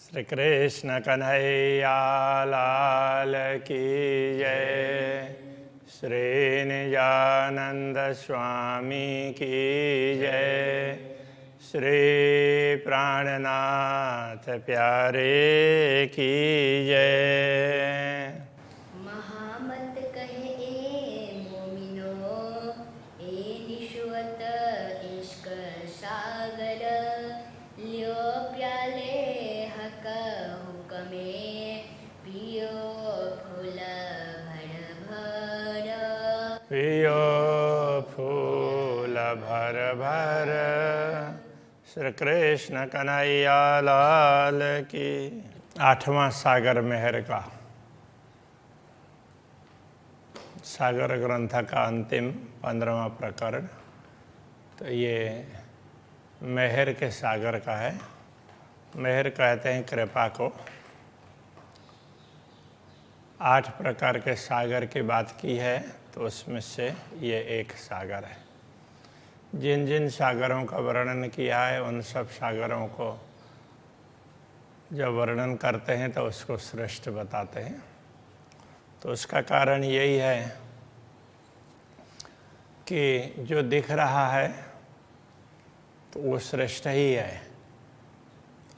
श्री कृष्ण कन्हैया लाल की जय। श्री निजानंद स्वामी की जय। श्री प्राणनाथ प्यारे की जय। महामत कहे ए मोमिनो, ए निश्वत इश्क सागर, लियो प्याले हक हुक्मे, पियो फूल भर भर। पियो फूल भर भर। श्री कृष्ण कन्हैया लाल की। 8वां सागर मेहर का सागर ग्रंथ का अंतिम 15वां प्रकरण। तो ये मेहर के सागर का है। मेहर कहते हैं कृपा को। 8 प्रकार के सागर की बात की है, तो उसमें से ये एक सागर है। जिन जिन सागरों का वर्णन किया है, उन सब सागरों को जब वर्णन करते हैं तो उसको श्रेष्ठ बताते हैं। तो उसका कारण यही है कि जो दिख रहा है तो वो श्रेष्ठ ही है।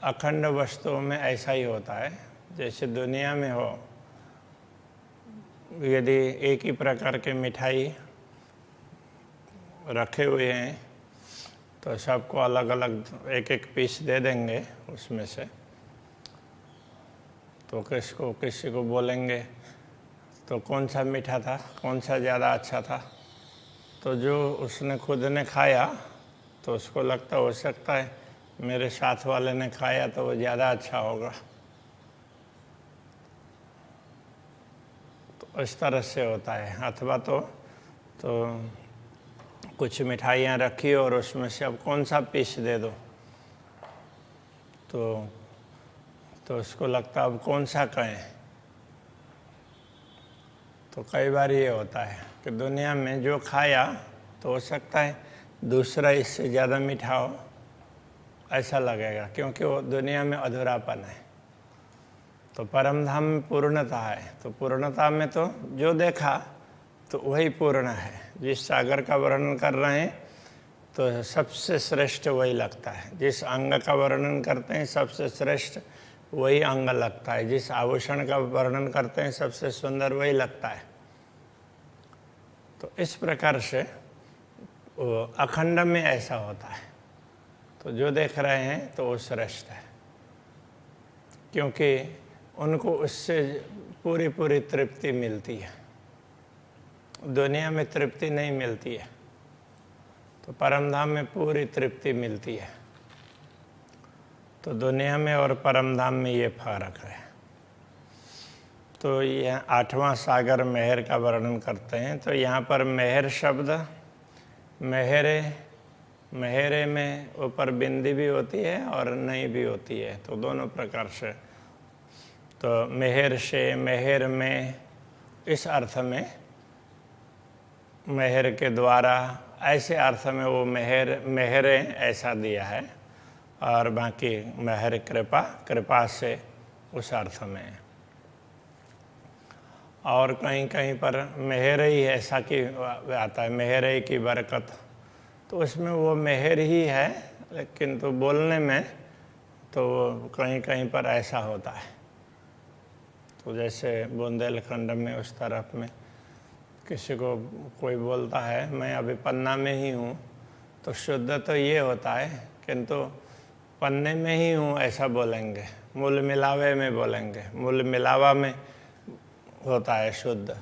अखंड वस्तुओं में ऐसा ही होता है। जैसे दुनिया में हो, यदि एक ही प्रकार के मिठाई रखे हुए हैं तो सबको अलग अलग एक एक पीस दे देंगे उसमें से, तो किसी को बोलेंगे तो कौन सा मीठा था, कौन सा ज़्यादा अच्छा था। तो जो उसने खुद ने खाया तो उसको लगता हो सकता है मेरे साथ वाले ने खाया तो वो ज़्यादा अच्छा होगा। तो इस तरह से होता है। अथवा तो कुछ मिठाइयाँ रखी और उसमें से अब कौन सा पीस दे दो, तो उसको लगता अब कौन सा कहें। तो कई बार ये होता है कि दुनिया में जो खाया तो हो सकता है दूसरा इससे ज़्यादा मीठा हो, ऐसा लगेगा, क्योंकि वो दुनिया में अधूरापन है। तो परम धाम में पूर्णता है। तो पूर्णता में तो जो देखा तो वही पूर्ण है। जिस सागर का वर्णन कर रहे हैं तो सबसे श्रेष्ठ वही लगता है। जिस अंग का वर्णन करते हैं सबसे श्रेष्ठ वही अंग लगता है। जिस आभूषण का वर्णन करते हैं सबसे सुंदर वही लगता है। तो इस प्रकार से वो अखंड में ऐसा होता है। तो जो देख रहे हैं तो वो श्रेष्ठ है, क्योंकि उनको उससे पूरी तृप्ति मिलती है। दुनिया में तृप्ति नहीं मिलती है, तो परमधाम में पूरी तृप्ति मिलती है। तो दुनिया में और परमधाम में ये फर्क है। तो यह 8वां सागर मेहर का वर्णन करते हैं। तो यहाँ पर मेहर शब्द मेहरे में ऊपर बिंदी भी होती है और नहीं भी होती है, तो दोनों प्रकार से। तो मेहर से, मेहर में, इस अर्थ में, मेहर के द्वारा, ऐसे अर्थ में वो मेहरे ऐसा दिया है। और बाकी मेहर कृपा से उस अर्थ में। और कहीं कहीं पर मेहर ही ऐसा कि आता है, मेहर की बरकत, तो उसमें वो मेहर ही है, लेकिन तो बोलने में तो कहीं कहीं पर ऐसा होता है। तो जैसे बुंदेलखंड में उस तरफ में किसी को कोई बोलता है मैं अभी पन्ना में ही हूँ, तो शुद्ध तो ये होता है, किंतु पन्ने में ही हूँ ऐसा बोलेंगे। मूल मिलावे में बोलेंगे। मूल मिलावा में होता है शुद्ध।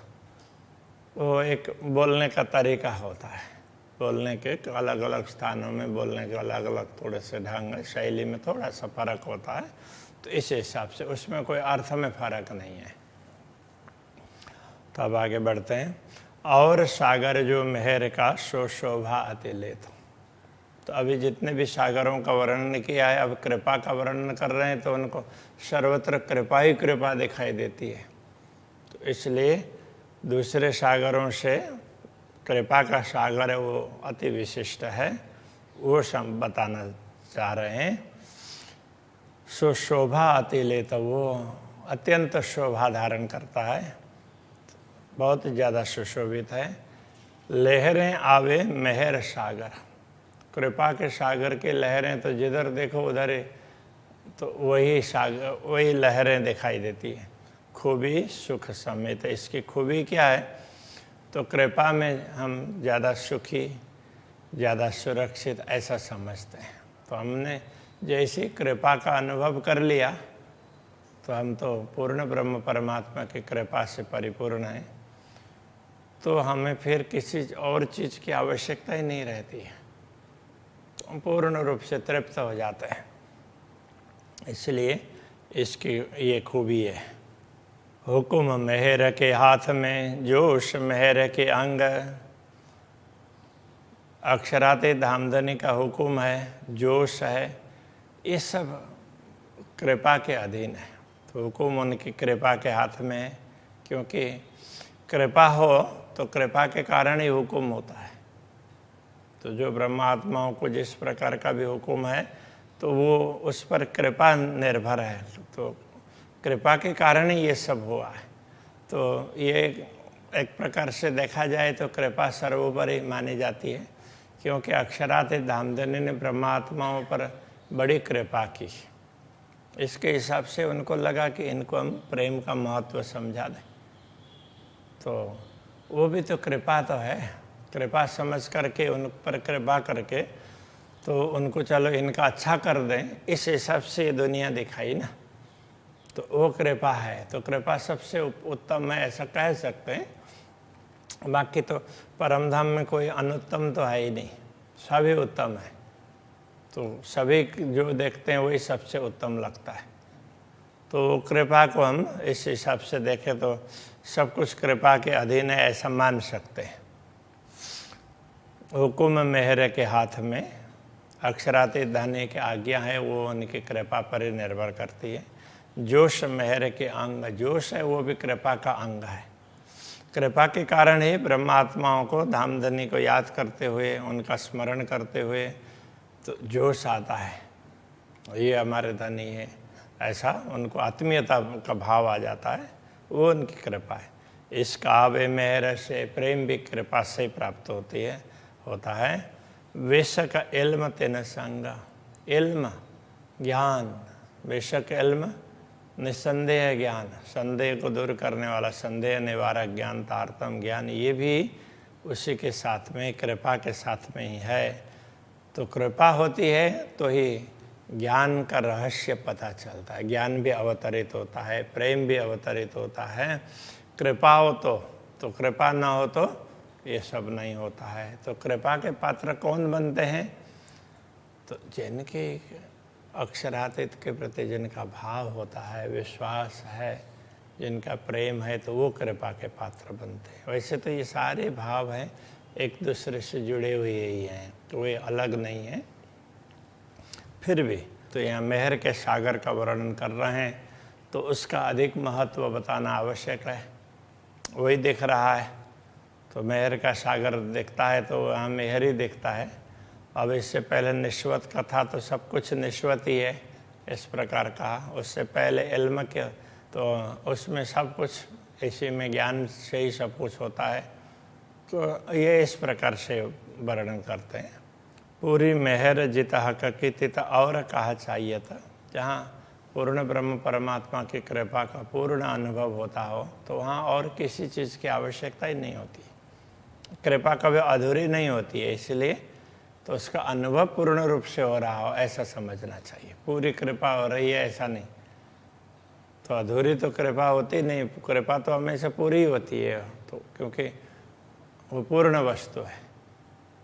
वो एक बोलने का तरीका होता है। बोलने के अलग अलग स्थानों में बोलने के अलग अलग थोड़े से ढंग, शैली में थोड़ा सा फर्क होता है। तो इस हिसाब से उसमें कोई अर्थ में फर्क नहीं है। तो अब आगे बढ़ते हैं। और सागर जो मेहर का सो शोभा अति लेत। तो अभी जितने भी सागरों का वर्णन किया है, अब कृपा का वर्णन कर रहे हैं, तो उनको सर्वत्र कृपा ही कृपा दिखाई देती है। तो इसलिए दूसरे सागरों से कृपा का सागर है वो अति विशिष्ट है। वो सब बताना चाह रहे हैं। सुशोभा अतिलेत, वो अत्यंत शोभा धारण करता है, बहुत ज़्यादा सुशोभित है। लहरें आवे मेहर सागर, कृपा के सागर की लहरें तो जिधर देखो उधर ही तो वही सागर, वही लहरें दिखाई देती है। खूबी सुख समेत, इसकी खूबी क्या है? तो कृपा में हम ज़्यादा सुखी, ज़्यादा सुरक्षित ऐसा समझते हैं। तो हमने जैसी कृपा का अनुभव कर लिया तो हम तो पूर्ण ब्रह्म परमात्मा की कृपा से परिपूर्ण हैं, तो हमें फिर किसी और चीज़ की आवश्यकता ही नहीं रहती है, तो हम पूर्ण रूप से तृप्त हो जाते हैं। इसलिए इसकी ये खूबी है। हुक्म मेहर के हाथ में, जोश मेहर के अंग, अक्षराते धामधनी का हुक्म है, जोश है, ये सब कृपा के अधीन है। तो हुक्म उनकी कृपा के हाथ में है, क्योंकि कृपा हो तो कृपा के कारण ही हुक्म होता है। तो जो ब्रह्मात्माओं को जिस प्रकार का भी हुक्म है तो वो उस पर कृपा निर्भर है, तो कृपा के कारण ही ये सब हुआ है। तो ये एक प्रकार से देखा जाए तो कृपा सर्वोपरि मानी जाती है, क्योंकि अक्षराते धामधनी ने ब्रह्मात्माओं पर बड़ी कृपा की। इसके हिसाब से उनको लगा कि इनको हम प्रेम का महत्व समझा दें, तो वो भी तो कृपा तो है। कृपा समझ करके उन पर कृपा करके तो उनको चलो इनका अच्छा कर दें, इस हिसाब से ये दुनिया दिखाई ना, तो वो कृपा है। तो कृपा सबसे उत्तम है ऐसा कह सकते हैं। बाकी तो परमधाम में कोई अनुत्तम तो है ही नहीं, सभी उत्तम है। तो सभी जो देखते हैं वही सबसे उत्तम लगता है। तो कृपा को हम इस हिसाब से देखें तो सब कुछ कृपा के अधीन है ऐसा मान सकते हैं। हुक्म मेहर के हाथ में, अक्षराते दाने की आज्ञा है वो उनकी कृपा पर ही निर्भर करती है। जोश मेहर के अंग, जोश है वो भी कृपा का अंग है। कृपा के कारण ही ब्रह्मात्माओं को धामधनी को याद करते हुए, उनका स्मरण करते हुए तो जोश आता है, ये हमारे धनी है, ऐसा उनको आत्मीयता का भाव आ जाता है, वो उनकी कृपा है। इसका आवे मेहर से, प्रेम भी कृपा से ही प्राप्त होता है। वेश का इल्म तेन संग, इल्म ज्ञान, बेशक इल्म निसंदेह ज्ञान, संदेह को दूर करने वाला, संदेह निवारक ज्ञान, तारतम ज्ञान, ये भी उसी के साथ में, कृपा के साथ में ही है। तो कृपा होती है तो ही ज्ञान का रहस्य पता चलता है, ज्ञान भी अवतरित होता है, प्रेम भी अवतरित होता है। कृपा हो तो कृपा ना हो तो ये सब नहीं होता है। तो कृपा के पात्र कौन बनते हैं? तो जिनके अक्षरातीत के प्रति जिनका भाव होता है, विश्वास है, जिनका प्रेम है, तो वो कृपा के पात्र बनते हैं। वैसे तो ये सारे भाव हैं एक दूसरे से जुड़े हुए ही हैं, तो वे अलग नहीं हैं। फिर भी तो यहाँ मेहर के सागर का वर्णन कर रहे हैं तो उसका अधिक महत्व बताना आवश्यक है। वही दिख रहा है तो मेहर का सागर दिखता है तो वहाँ मेहर ही दिखता है। अब इससे पहले निश्वत का था तो सब कुछ निश्वत ही है, इस प्रकार का। उससे पहले इल्म के तो उसमें सब कुछ इसी में ज्ञान से ही सब कुछ होता है। तो ये इस प्रकार से वर्णन करते हैं। पूरी मेहर जित हक की तित और कहा चाहिए था। जहाँ पूर्ण ब्रह्म परमात्मा की कृपा का पूर्ण अनुभव होता हो तो वहाँ और किसी चीज़ की आवश्यकता ही नहीं होती। कृपा कभी अधूरी नहीं होती है, इसलिए तो उसका अनुभव पूर्ण रूप से हो रहा हो ऐसा समझना चाहिए। पूरी कृपा हो रही है ऐसा नहीं, तो अधूरी तो कृपा होती नहीं। कृपा तो हमेशा पूरी होती है, तो क्योंकि वो पूर्ण वस्तु है।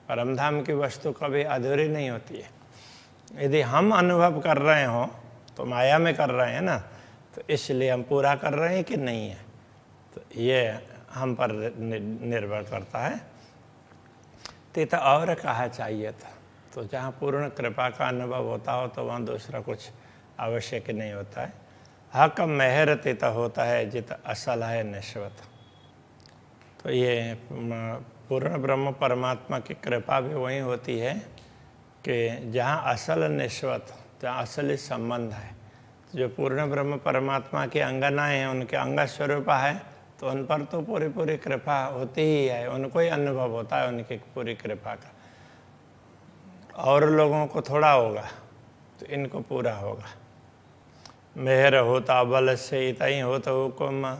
परमधाम की वस्तु कभी अधूरी नहीं होती है। यदि हम अनुभव कर रहे हों तो माया में कर रहे हैं ना, तो इसलिए हम पूरा कर रहे हैं कि नहीं है, तो ये हम पर निर्भर करता है। तित और कहा चाहिए था। तो जहाँ पूर्ण कृपा का अनुभव होता हो तो वहाँ दूसरा कुछ आवश्यक नहीं होता है। हक मेहर तित होता है जित असल है निश्वत। तो ये पूर्ण ब्रह्म परमात्मा की कृपा भी वही होती है कि जहाँ असल निश्वत, जहाँ असली संबंध है, जो पूर्ण ब्रह्म परमात्मा की अंगनाएं हैं, उनके अंग स्वरूप है, तो उन पर तो पूरी पूरी कृपा होती ही है, उनको ही अनुभव होता है उनकी पूरी कृपा का। और लोगों को थोड़ा होगा, तो इनको पूरा होगा। मेहर होता बल से इतई हो तो हुक्म,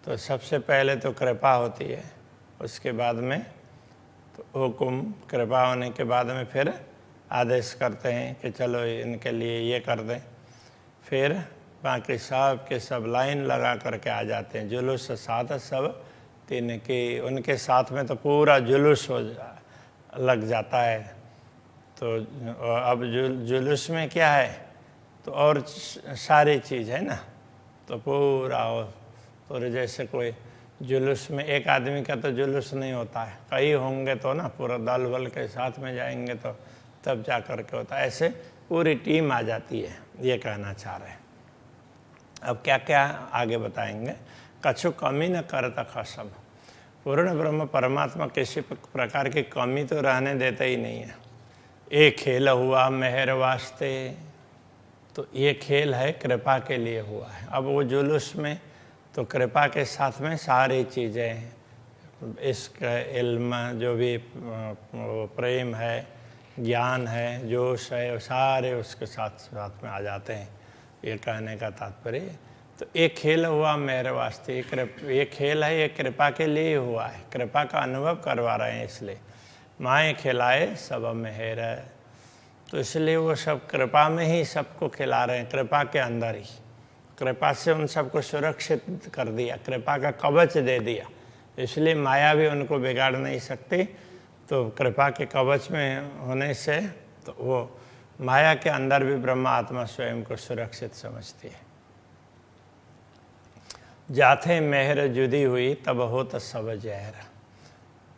तो सबसे पहले तो कृपा होती है, उसके बाद में तो हुक्म, कृपा होने के बाद में फिर आदेश करते हैं कि चलो इनके लिए ये कर दें। फिर बाकी सब के सब लाइन लगा करके आ जाते हैं, जुलूस साथ सब तीन की, उनके साथ में तो पूरा जुलूस लग जाता है। तो अब जुलूस में क्या है, तो और सारी चीज़ है ना, तो पूरा पूरे जैसे कोई जुलूस में एक आदमी का तो जुलूस नहीं होता है, कई होंगे तो ना, पूरा दल बल के साथ में जाएंगे तो तब जा कर के होता है। ऐसे पूरी टीम आ जाती है, ये कहना चाह रहे हैं। अब क्या क्या आगे बताएंगे। कछु कमी न करता खसब, पूर्ण ब्रह्म परमात्मा किसी प्रकार की कमी तो रहने देता ही नहीं है। एक खेल हुआ मेहर वास्ते, तो ये खेल है कृपा के लिए हुआ है। अब वो जुलूस में तो कृपा के साथ में सारी चीज़ें, इश्क, इल्म, जो भी प्रेम है, ज्ञान है, जोश है, वो सारे उसके साथ साथ में आ जाते हैं। ये कहने का तात्पर्य, तो एक खेल हुआ मेरे वास्ते, ये खेल है, ये कृपा के लिए हुआ है, कृपा का अनुभव करवा रहे हैं। इसलिए माएँ खिलाए सब मेहर, तो इसलिए वो सब कृपा में ही सबको खिला रहे हैं, कृपा के अंदर ही। कृपा से उन सबको सुरक्षित कर दिया, कृपा का कवच दे दिया, इसलिए माया भी उनको बिगाड़ नहीं सकती। तो कृपा के कवच में होने से तो वो माया के अंदर भी ब्रह्म आत्मा स्वयं को सुरक्षित समझती है। जाते मेहर जुदी हुई तब होत सब जहर,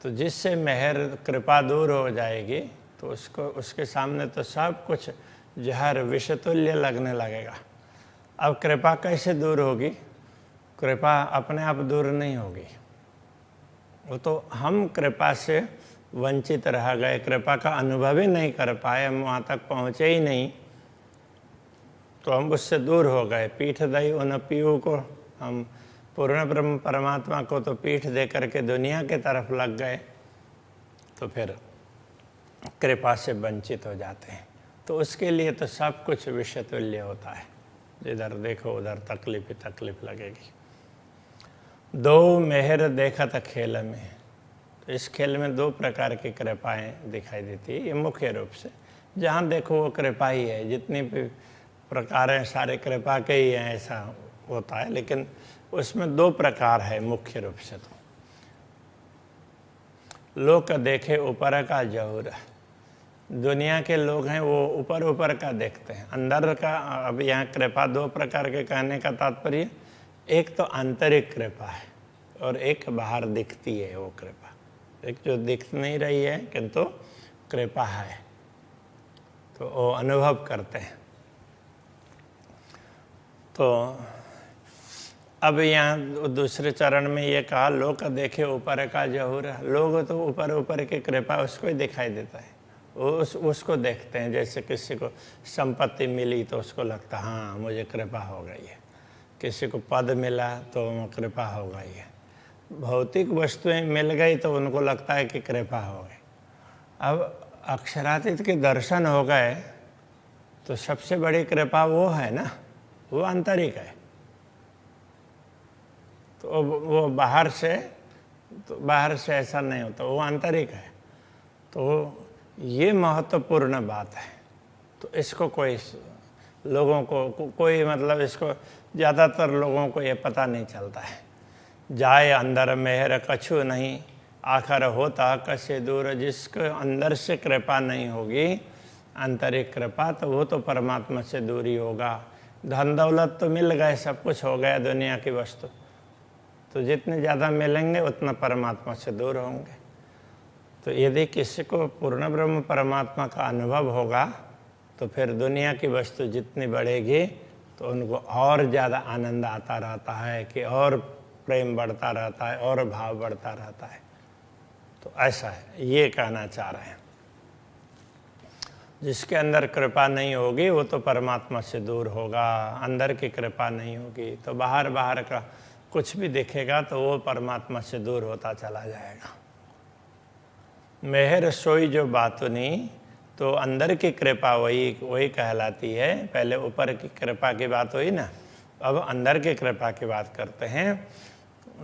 तो जिससे मेहर कृपा दूर हो जाएगी तो उसको, उसके सामने तो सब कुछ जहर विषतुल्य लगने लगेगा। अब कृपा कैसे दूर होगी? कृपा अपने आप दूर नहीं होगी, वो तो हम कृपा से वंचित रह गए, कृपा का अनुभव ही नहीं कर पाए, हम वहाँ तक पहुँचे ही नहीं, तो हम उससे दूर हो गए। पीठ दई उन पीऊ को, हम पूर्ण ब्रह्म परमात्मा को तो पीठ दे करके दुनिया के तरफ लग गए, तो फिर कृपा से वंचित हो जाते हैं। तो उसके लिए तो सब कुछ विषतुल्य होता है, जिधर देखो उधर तकलीफ ही तकलीफ लगेगी। दो मेहर देखा था खेल में, तो इस खेल में दो प्रकार की कृपाएं दिखाई देती है। ये मुख्य रूप से जहाँ देखो वो कृपा ही है, जितनी भी प्रकार हैं सारे कृपा के ही हैं, ऐसा होता है। लेकिन उसमें दो प्रकार है मुख्य रूप से। तो लोग देखे ऊपर का जहूर, दुनिया के लोग हैं वो ऊपर ऊपर का देखते हैं, अंदर का। अब यहाँ कृपा दो प्रकार के कहने का तात्पर्य, एक तो आंतरिक कृपा है और एक बाहर दिखती है वो कृपा। एक जो दिख नहीं रही है किंतु कृपा है, तो वो अनुभव करते हैं। तो अब यहाँ दूसरे चरण में ये कहा, लोग देखे ऊपर का जहूर, लोग तो ऊपर ऊपर की कृपा उसको ही दिखाई देता है, उसको देखते हैं। जैसे किसी को संपत्ति मिली तो उसको लगता हाँ मुझे कृपा हो गई है, किसी को पद मिला तो कृपा हो गई है, भौतिक वस्तुएं मिल गई तो उनको लगता है कि कृपा हो गई। अब अक्षरातीत के दर्शन हो गए तो सबसे बड़ी कृपा वो है ना, वो आंतरिक है। तो वो बाहर से ऐसा नहीं होता, वो आंतरिक है। तो ये महत्वपूर्ण बात है। तो इसको लोगों को कोई मतलब इसको ज़्यादातर लोगों को ये पता नहीं चलता है। जाए अंदर मेहर कछु नहीं, आखिर होता कसे दूर। जिसके अंदर से कृपा नहीं होगी, आंतरिक कृपा, तो वो तो परमात्मा से दूरी होगा। धन दौलत तो मिल गए, सब कुछ हो गया दुनिया की वस्तु, तो जितने ज़्यादा मिलेंगे उतना परमात्मा से दूर होंगे। तो यदि किसी को पूर्ण ब्रह्म परमात्मा का अनुभव होगा तो फिर दुनिया की वस्तु जितनी बढ़ेगी तो उनको और ज़्यादा आनंद आता रहता है, कि और प्रेम बढ़ता रहता है और भाव बढ़ता रहता है। तो ऐसा है, ये कहना चाह रहे हैं। जिसके अंदर कृपा नहीं होगी वो तो परमात्मा से दूर होगा। अंदर की कृपा नहीं होगी तो बाहर बाहर का कुछ भी दिखेगा तो वो परमात्मा से दूर होता चला जाएगा। मेहर सोई जो बातुनी, तो अंदर की कृपा वही कहलाती है। पहले ऊपर की कृपा की बात हुई ना, अब अंदर की कृपा की बात करते हैं।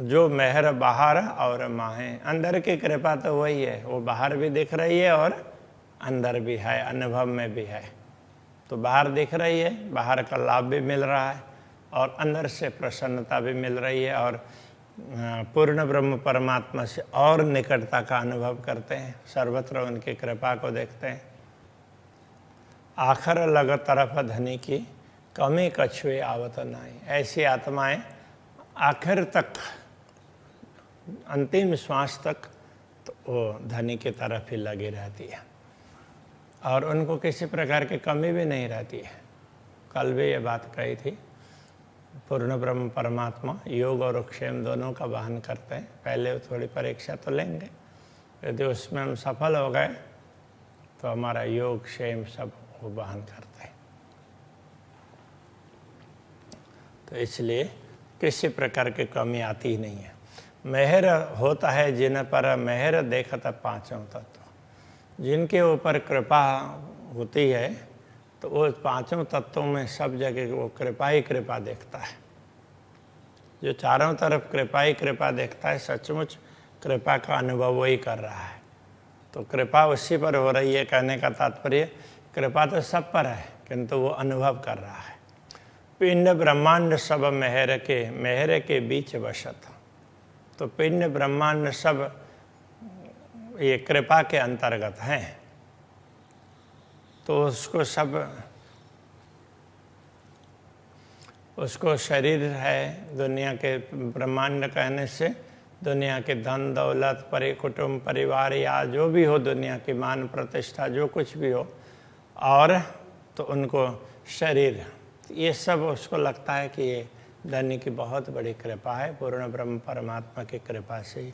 जो मेहर बाहर और माहे, अंदर की कृपा तो वही है, वो बाहर भी दिख रही है और अंदर भी है, अनुभव में भी है। तो बाहर दिख रही है, बाहर का लाभ भी मिल रहा है और अंदर से प्रसन्नता भी मिल रही है और पूर्ण ब्रह्म परमात्मा से और निकटता का अनुभव करते हैं, सर्वत्र उनकी कृपा को देखते हैं। आखर लग तरफ धनी की, कमी कछुए आवत नाई। ऐसी आत्माएं आखिर तक, अंतिम श्वास तक तो वो धनी की तरफ ही लगी रहती है और उनको किसी प्रकार की कमी भी नहीं रहती है। कल भी ये बात कही थी, पूर्ण ब्रह्म परमात्मा योग और क्षेम दोनों का वहन करते हैं। पहले थोड़ी परीक्षा तो लेंगे, यदि उसमें हम सफल हो गए तो हमारा योग क्षेम सब वो वहन करते हैं। तो इसलिए किसी प्रकार की कमी आती ही नहीं है। मेहर होता है जिन पर मेहर देखता पांचों तत्व। जिनके ऊपर कृपा होती है तो वो पांचों तत्वों में सब जगह वो कृपा ही कृपा देखता है। जो चारों तरफ कृपा ही कृपा देखता है, सचमुच कृपा का अनुभव वही कर रहा है। तो कृपा उसी पर हो रही है, कहने का तात्पर्य कृपा तो सब पर है किंतु वो अनुभव कर रहा है। पिंड ब्रह्मांड सब मेहर के बीच वसत। तो पिंड ब्रह्मांड सब ये कृपा के अंतर्गत हैं। तो उसको शरीर है, दुनिया के ब्रह्मांड कहने से दुनिया के धन दौलत कुटुंब परिवार या जो भी हो, दुनिया की मान प्रतिष्ठा जो कुछ भी हो, और तो उनको शरीर, ये सब उसको लगता है कि ये धनी की बहुत बड़ी कृपा है, पूर्ण ब्रह्म परमात्मा की कृपा से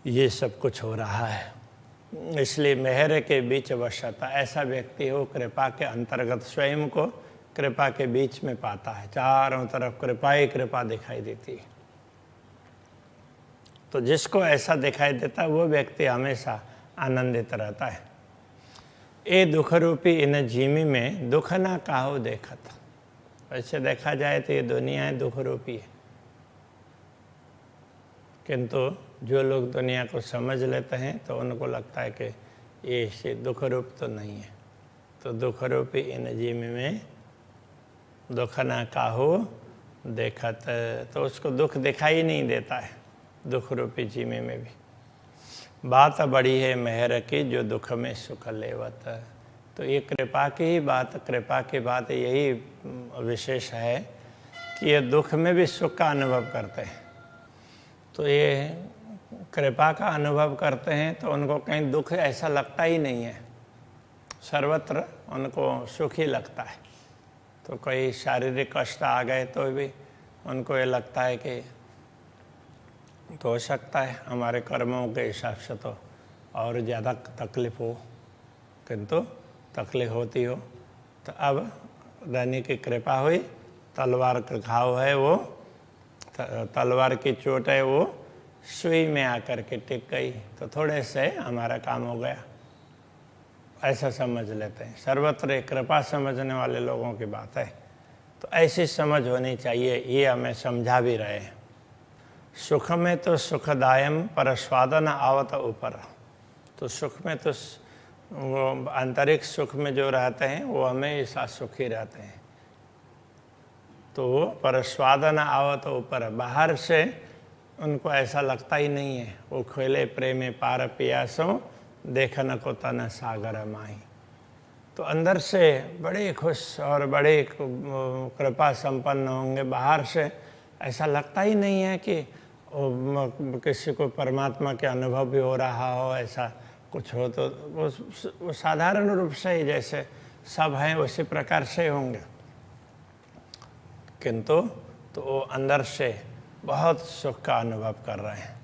ये सब कुछ हो रहा है। इसलिए मेहर के बीच वशता, ऐसा व्यक्ति हो कृपा के अंतर्गत स्वयं को कृपा के बीच में पाता है। चारों तरफ कृपा ही कृपा दिखाई देती है। तो जिसको ऐसा दिखाई देता है वो व्यक्ति हमेशा आनंदित रहता है। ए दुख रूपी इन जीमी में दुख ना काहो देखत। वैसे देखा जाए तो ये दुनिया दुख रूपी है, किंतु जो लोग दुनिया को समझ लेते हैं तो उनको लगता है कि ये से दुख रूप तो नहीं है। तो दुख रूपी इन जीमी में दुख ना काहो देखत, तो उसको दुख दिखाई नहीं देता है दुख रूपी जीमी में भी। बात बड़ी है मेहर की जो दुख में सुख लेवत। तो ये कृपा की ही बात, कृपा की बात यही विशेष है कि ये दुख में भी सुख का अनुभव करते हैं। तो ये कृपा का अनुभव करते हैं तो उनको कहीं दुख ऐसा लगता ही नहीं है, सर्वत्र उनको सुख ही लगता है। तो कोई शारीरिक कष्ट आ गए तो भी उनको ये लगता है कि तो हो सकता है हमारे कर्मों के हिसाब से तो और ज़्यादा तकलीफ हो, किंतु तकलीफ होती हो तो अब धनी की कृपा हुई, तलवार का घाव है वो, तलवार की चोट है वो सुई में आकर के टिक गई, तो थोड़े से हमारा काम हो गया, ऐसा समझ लेते हैं। सर्वत्र कृपा समझने वाले लोगों की बात है। तो ऐसी समझ होनी चाहिए, ये हमें समझा भी रहे हैं। सुख में तो सुखदायम पर स्वाद न आवत ऊपर। तो सुख में तो वो आंतरिक सुख में जो रहते हैं वो हमेशा सुखी रहते हैं। तो वो पर स्वाद न आवत ऊपर, बाहर से उनको ऐसा लगता ही नहीं है। वो खोले प्रेमे पार पियासों देखन को तन सागर माही। तो अंदर से बड़े खुश और बड़े कृपा संपन्न होंगे, बाहर से ऐसा लगता ही नहीं है कि किसी को परमात्मा के अनुभव भी हो रहा हो, ऐसा कुछ हो। तो वो साधारण रूप से ही जैसे सब हैं उसी प्रकार से होंगे, किंतु तो वो अंदर से बहुत सुख का अनुभव कर रहे हैं।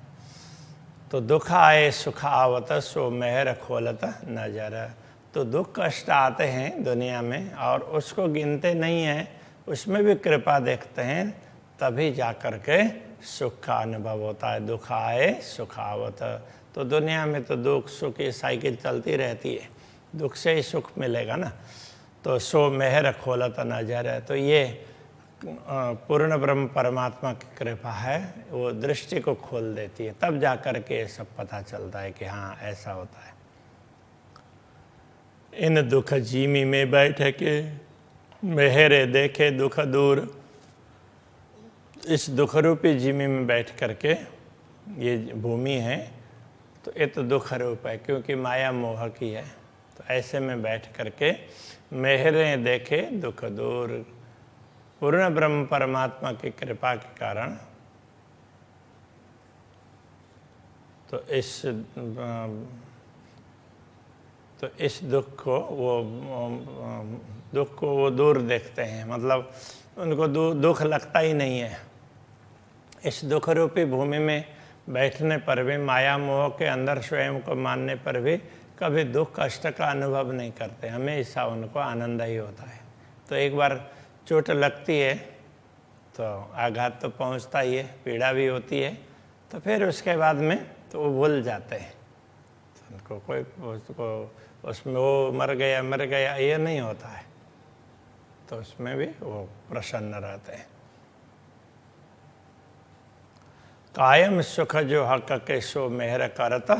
तो दुख आए सुख आवत सो मेहर खोलत नजर। तो दुख कष्ट आते हैं दुनिया में और उसको गिनते नहीं हैं, उसमें भी कृपा देखते हैं, तभी जा कर के सुख का अनुभव होता है। दुख आए सुखावत, तो दुनिया में तो दुख सुख की साइकिल चलती रहती है, दुख से ही सुख मिलेगा ना। तो सो मेहर खोलत नजर है, तो ये पूर्ण ब्रह्म परमात्मा की कृपा है, वो दृष्टि को खोल देती है, तब जा कर के सब पता चलता है कि हाँ ऐसा होता है। इन दुख जीमी में बैठ के मेहरे देखे दुख दूर, इस दुख रूपी जीमी में बैठ करके, ये भूमि है तो ये तो दुख रूप है क्योंकि माया मोह की है, तो ऐसे में बैठ करके मेहरे देखे दुख दूर। पूर्ण ब्रह्म परमात्मा की कृपा के कारण तो इस दुख को वो दूर देखते हैं, मतलब उनको दुख लगता ही नहीं है। इस दुख रूपी भूमि में बैठने पर भी, माया मोह के अंदर स्वयं को मानने पर भी कभी दुख कष्ट का अनुभव नहीं करते, हमेशा उनको आनंद ही होता है। तो एक बार चोट लगती है तो आघात तो पहुंचता ही है, पीड़ा भी होती है, तो फिर उसके बाद में तो वो भूल जाते हैं, तो उनको कोई उसमें वो मर गया ये नहीं होता है, तो उसमें भी वो प्रसन्न रहते हैं। कायम सुख जो हक के सो मेहर करत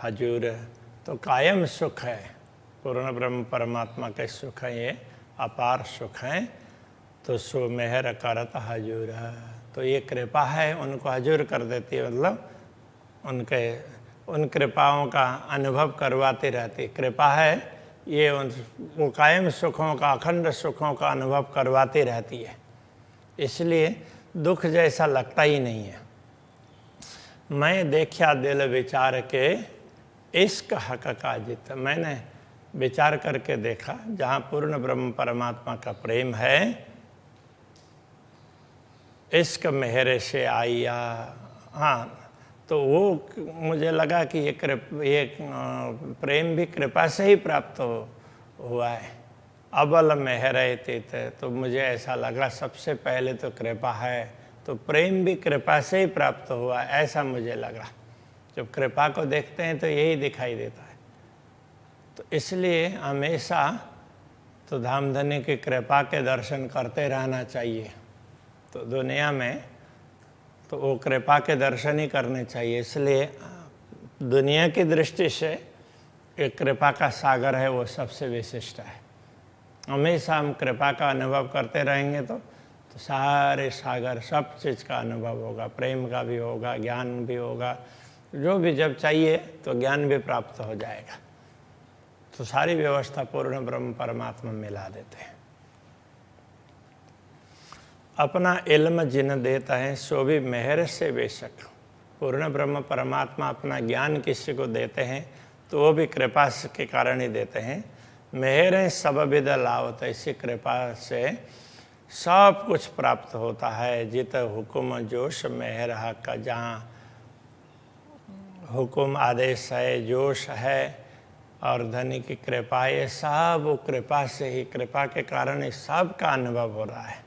हजूर, तो कायम सुख है, पूर्ण ब्रह्म परमात्मा के सुख है, ये अपार सुख है। तो सो मेहर करत हजूर, तो ये कृपा है उनको हजूर कर देती है, मतलब उन कृपाओं का अनुभव करवाती रहती। कृपा है ये वो कायम सुखों का, अखंड सुखों का अनुभव करवाती रहती है, इसलिए दुख जैसा लगता ही नहीं है। मैं देखा दिल विचार के इश्क हक का जित, मैंने विचार करके देखा जहाँ पूर्ण ब्रह्म परमात्मा का प्रेम है, इश्क मेहरे से आइया, हाँ, तो वो मुझे लगा कि ये प्रेम भी कृपा से ही प्राप्त हुआ है। अबल मेहरे तीत, तो मुझे ऐसा लगा सबसे पहले तो कृपा है, तो प्रेम भी कृपा से ही प्राप्त हुआ, ऐसा मुझे लगा। जब कृपा को देखते हैं तो यही दिखाई देता है। तो इसलिए हमेशा तो धामधनी की कृपा के दर्शन करते रहना चाहिए। तो दुनिया में तो वो कृपा के दर्शन ही करने चाहिए, इसलिए दुनिया की दृष्टि से एक कृपा का सागर है, वो सबसे विशिष्ट है। हमेशा हम कृपा का अनुभव करते रहेंगे तो सारे सागर, सब चीज़ का अनुभव होगा, प्रेम का भी होगा, ज्ञान भी होगा, जो भी जब चाहिए तो ज्ञान भी प्राप्त हो जाएगा। तो सारी व्यवस्था पूर्ण ब्रह्म परमात्मा मिला देते हैं। अपना इल्म जिन देता है सो भी मेहर से बेशक, पूर्ण ब्रह्म परमात्मा अपना ज्ञान किसी को देते हैं तो वो भी कृपा के कारण ही देते हैं। मेहरें सब विद लावत, इसी कृपा से सब कुछ प्राप्त होता है। जित हुकुम जोश मेहर हक, जहाँ हुकुम आदेश है, जोश है और धनी की कृपा, ये सब वो कृपा से ही, कृपा के कारण ही सब का अनुभव हो रहा है।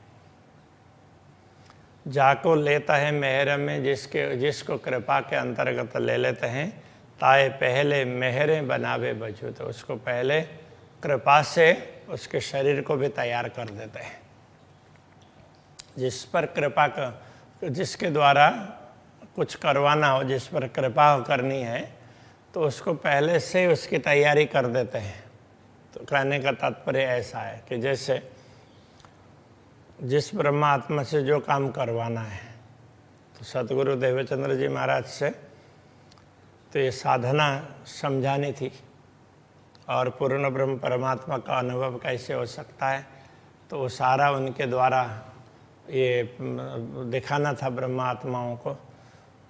जाको लेता है मेहर में, जिसको कृपा के अंतर्गत ले लेते हैं, ताए पहले मेहरें बनावे बजू, तो उसको पहले कृपा से उसके शरीर को भी तैयार कर देते हैं। जिस पर कृपा का, जिसके द्वारा कुछ करवाना हो, जिस पर कृपा करनी है, तो उसको पहले से उसकी तैयारी कर देते हैं। तो कहने का तात्पर्य ऐसा है कि जैसे जिस ब्रह्मात्मा से जो काम करवाना है, तो सतगुरु देवचंद्र जी महाराज से तो ये साधना समझानी थी और पूर्ण ब्रह्म परमात्मा का अनुभव कैसे हो सकता है, तो वो सारा उनके द्वारा ये दिखाना था ब्रह्मात्माओं को।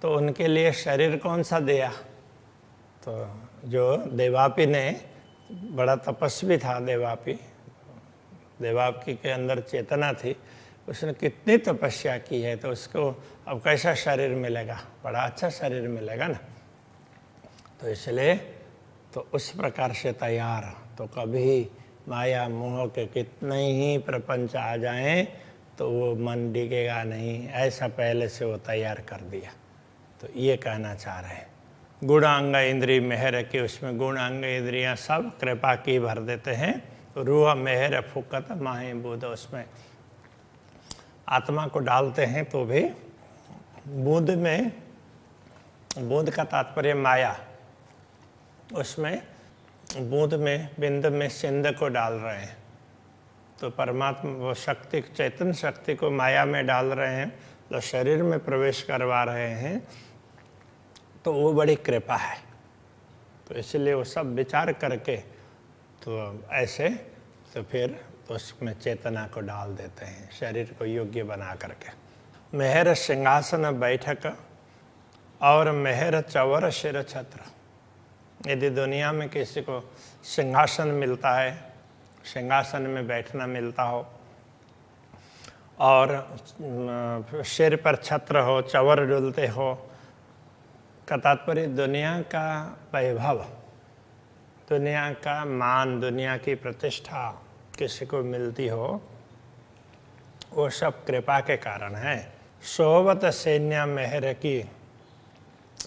तो उनके लिए शरीर कौन सा दिया, तो जो देवापी ने, बड़ा तपस्वी था देवापी, देवापी के अंदर चेतना थी, उसने कितनी तपस्या की है, तो उसको अब कैसा शरीर मिलेगा, बड़ा अच्छा शरीर मिलेगा ना। तो इसलिए तो उस प्रकार से तैयार। तो कभी माया मोह के कितने ही प्रपंच आ जाएं तो वो मन डिगेगा नहीं, ऐसा पहले से वो तैयार कर दिया। तो ये कहना चाह रहे हैं। गुणांग इंद्रिय मेहर की, उसमें गुणांग इंद्रियां सब कृपा की भर देते हैं। रूह मेहर फुकत माहे बूंद, उसमें आत्मा को डालते हैं तो भी बूंद में, बूंद का तात्पर्य माया, उसमें बूंद में बिंद में सिंध को डाल रहे हैं। तो परमात्मा वो शक्ति, चैतन्य शक्ति को माया में डाल रहे हैं, तो शरीर में प्रवेश करवा रहे हैं, तो वो बड़ी कृपा है। तो इसलिए वो सब विचार करके तो ऐसे तो फिर तो उसमें चेतना को डाल देते हैं, शरीर को योग्य बना करके। मेहर सिंहासन बैठक और मेहर चवर शिर छत्र। यदि दुनिया में किसी को सिंहासन मिलता है, सिंहासन में बैठना मिलता हो और सिर पर छत्र हो, चवर डुलते हो, का तात्पर्य दुनिया का वैभव, दुनिया का मान, दुनिया की प्रतिष्ठा किसी को मिलती हो, वो सब कृपा के कारण है। सोवत सैन्य मेहर की,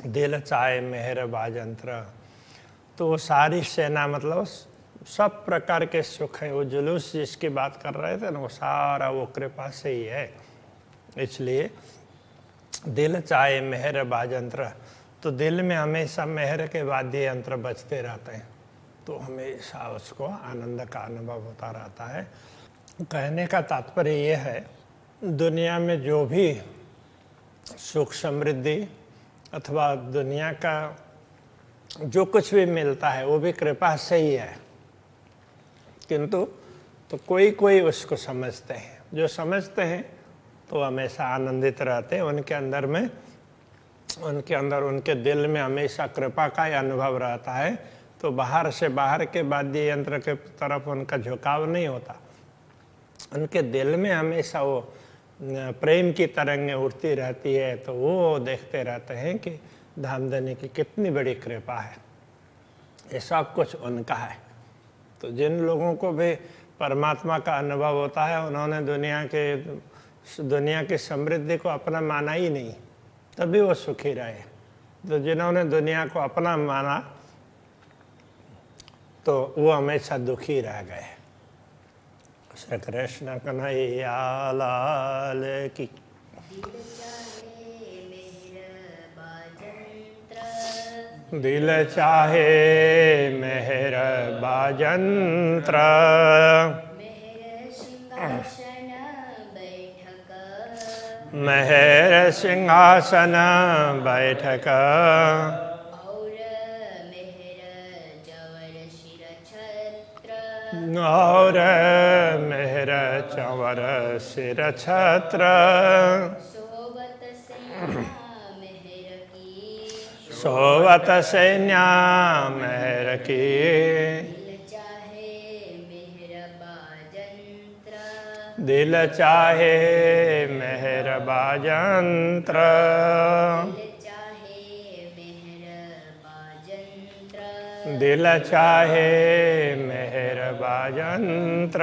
दिल चाहे मेहर बाजंत्र। तो वो सारी सेना, मतलब सब प्रकार के सुख है, वो जुलूस जिसकी बात कर रहे थे ना, वो सारा वो कृपा से ही है। इसलिए दिल चाहे मेहर बाजंत्र, तो दिल में हमेशा मेहर के वाद्य यंत्र बजते रहते हैं, तो हमेशा उसको आनंद का अनुभव होता रहता है। कहने का तात्पर्य ये है, दुनिया में जो भी सुख समृद्धि अथवा दुनिया का जो कुछ भी मिलता है वो भी कृपा से ही है, किंतु तो कोई कोई उसको समझते हैं। जो समझते हैं तो हमेशा आनंदित रहते हैं, उनके अंदर में, उनके अंदर, उनके दिल में हमेशा कृपा का ही अनुभव रहता है। तो बाहर से, बाहर के वाद्य यंत्र के तरफ उनका झुकाव नहीं होता, उनके दिल में हमेशा वो प्रेम की तरंगें उठती रहती है। तो वो देखते रहते हैं कि धामधनी की कितनी बड़ी कृपा है, ये सब कुछ उनका है। तो जिन लोगों को भी परमात्मा का अनुभव होता है, उन्होंने दुनिया की समृद्धि को अपना माना ही नहीं, तभी वो सुखी रहे। तो जिन्होंने दुनिया को अपना माना तो वो हमेशा दुखी रह गए। श्री कृष्ण कन्हैया लाल की। दिल चाहे मेहर बाजंत्र, मेहर सिंहासन बैठक, और मेहर चवर सिर छत्र। सोवत सैन्या मेहर की, दिल चाहे मेहर बाजंत्र, दिल चाहे मेहर बाजंत्र।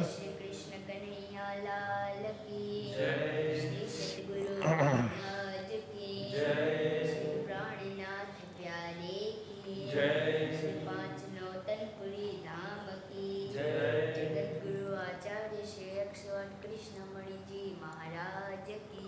श्री कृष्ण कन्हैया लाल की, श्री सतगुरु महाराज की, श्री प्राणनाथ प्यारे की, श्री पांच नौतनपुरी धाम की, जगत गुरु आचार्य श्री 108 कृष्णमणि जी महाराज की।